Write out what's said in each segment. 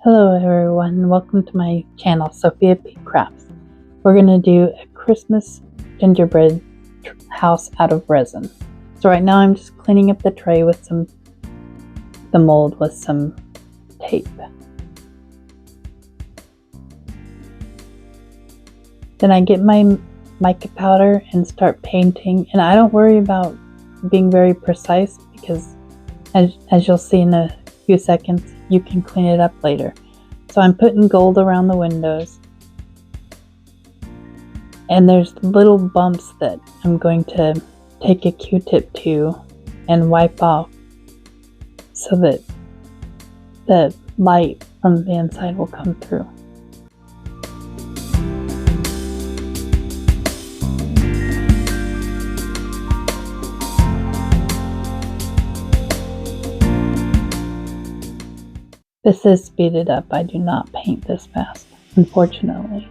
Hello everyone, welcome to my channel, SophiaPCrafts. We're going to do a Christmas gingerbread house out of resin. So right now I'm just cleaning up the tray with the mold with some tape. Then I get my mica powder and start painting, and I don't worry about being very precise because as you'll see in a few seconds, you can clean it up later. So I'm putting gold around the windows, and there's little bumps that I'm going to take a Q-tip to and wipe off so that the light from the inside will come through. This is speeded up. I do not paint this fast, unfortunately.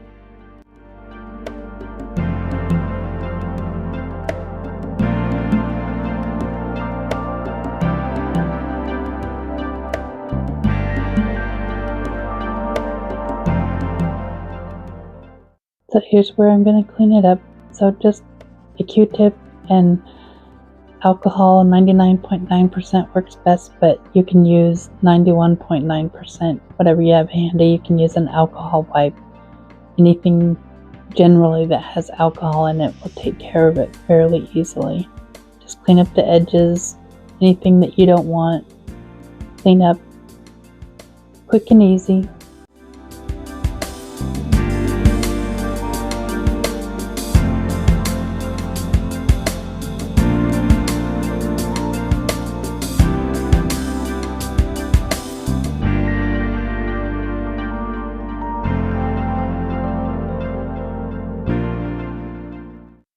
So here's where I'm going to clean it up. So just a Q-tip and alcohol. 99.9% works best, but you can use 91.9%, whatever you have handy. You can use an alcohol wipe. Anything generally that has alcohol in it will take care of it fairly easily. Just clean up the edges, anything that you don't want, clean up, quick and easy.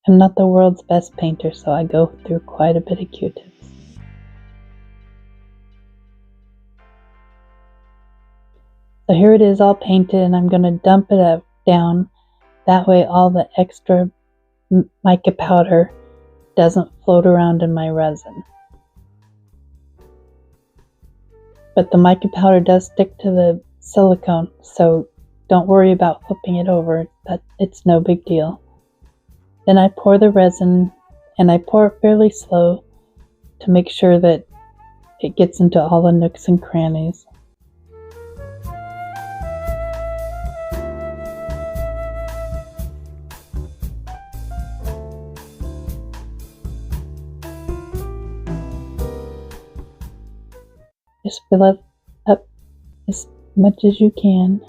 I'm not the world's best painter, so I go through quite a bit of Q-tips. So here it is all painted, and I'm going to dump it down. That way all the extra mica powder doesn't float around in my resin. But the mica powder does stick to the silicone, so don't worry about flipping it over. It's no big deal. Then I pour the resin, and I pour it fairly slow to make sure that it gets into all the nooks and crannies. Just fill it up as much as you can.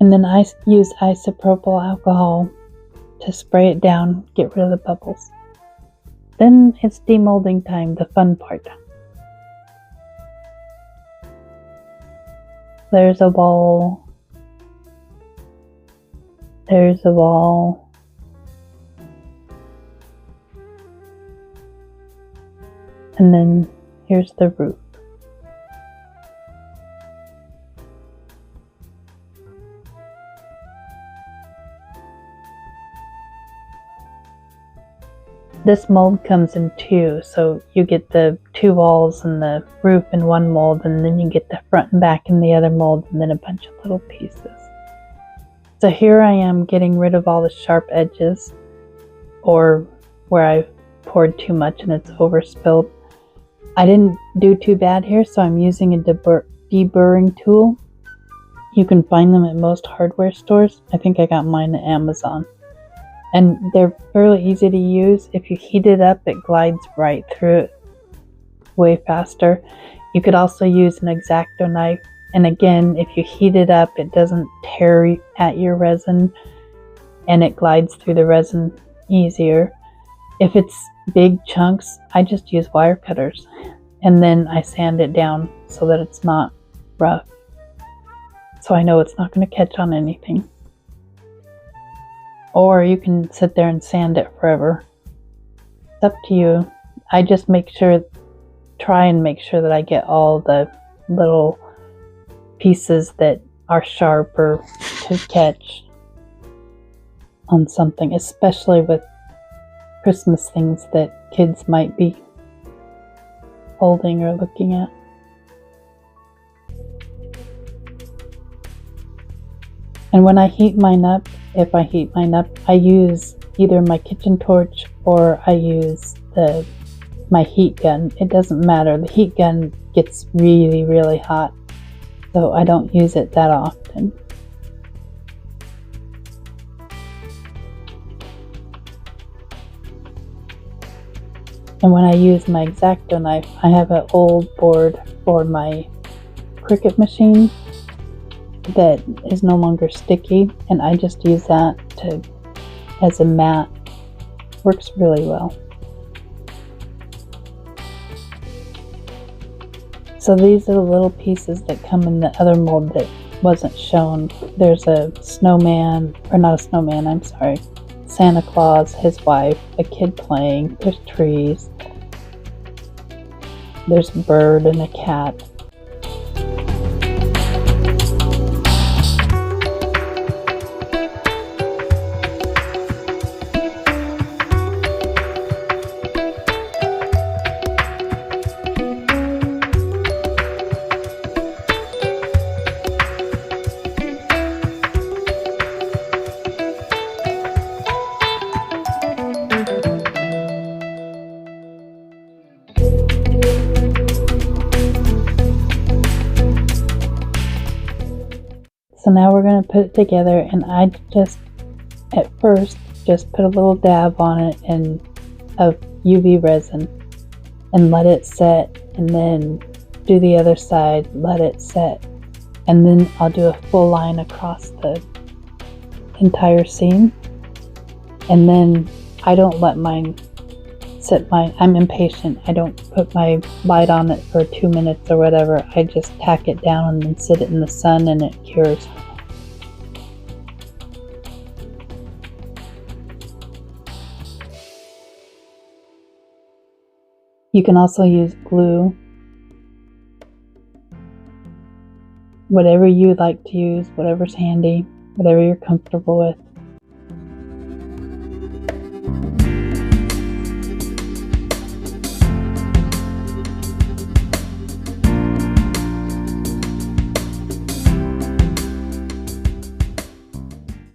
And then I use isopropyl alcohol to spray it down, get rid of the bubbles. Then it's demolding time, the fun part. There's a ball. There's a ball. And then here's the roof. This mold comes in two, so you get the two walls and the roof in one mold, and then you get the front and back in the other mold, and then a bunch of little pieces. So here I am getting rid of all the sharp edges, or where I've poured too much and it's overspilled. I didn't do too bad here, so I'm using a deburring tool. You can find them at most hardware stores. I think I got mine at Amazon. And they're fairly easy to use. If you heat it up, it glides right through it way faster. You could also use an X-Acto knife. And again, if you heat it up, it doesn't tear at your resin, and it glides through the resin easier. If it's big chunks, I just use wire cutters, and then I sand it down so that it's not rough. So I know it's not going to catch on anything. Or you can sit there and sand it forever. It's up to you. I just try and make sure that I get all the little pieces that are sharp or to catch on something, especially with Christmas things that kids might be holding or looking at. And when I heat mine up, if I heat mine up, I use either my kitchen torch or I use my heat gun. It doesn't matter. The heat gun gets really, really hot, so I don't use it that often. And when I use my X-Acto knife, I have an old board for my Cricut machine that is no longer sticky, and I just use that as a mat. Works really well. So these are the little pieces that come in the other mold that wasn't shown. There's a snowman, or not a snowman, I'm sorry, Santa Claus, his wife, a kid playing, there's trees, there's a bird and a cat. So now we're going to put it together, and I just, at first, just put a little dab on it of UV resin and let it set, and then do the other side, let it set, and then I'll do a full line across the entire seam. And then I don't let mine set. I'm impatient. I don't put my light on it for 2 minutes or whatever. I just tack it down and then sit it in the sun, and it cures. You can also use glue, whatever you like to use, whatever's handy, whatever you're comfortable with.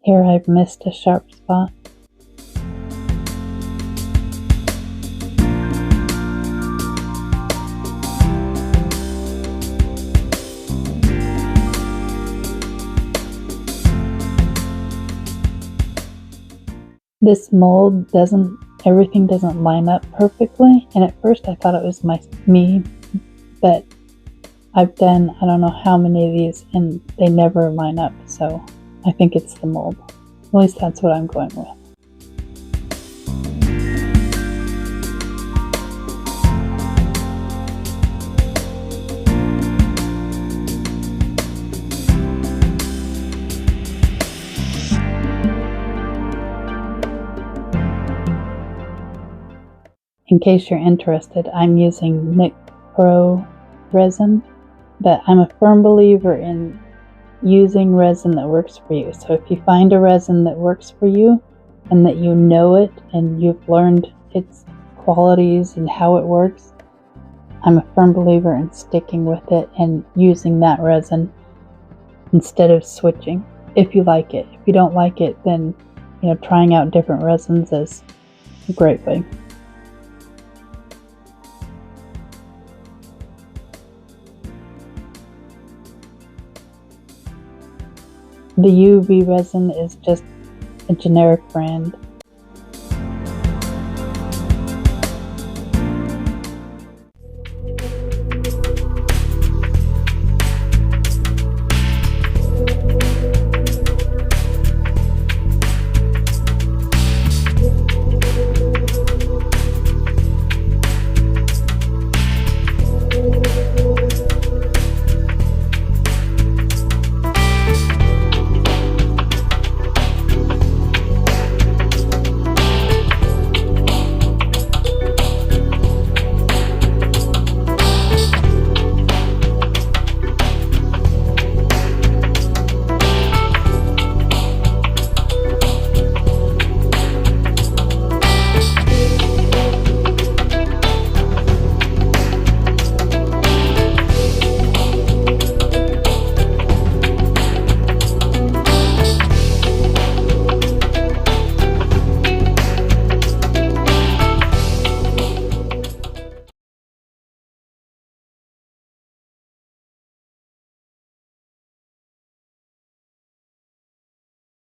Here I've missed a sharp spot. This mold everything doesn't line up perfectly, and at first I thought it was me, but I've done I don't know how many of these and they never line up, so I think it's the mold. At least that's what I'm going with. In case you're interested, I'm using Nick Pro resin, but I'm a firm believer in using resin that works for you. So if you find a resin that works for you and that you know it and you've learned its qualities and how it works, I'm a firm believer in sticking with it and using that resin instead of switching. If you like it. If you don't like it, then trying out different resins is a great way. The UV resin is just a generic brand.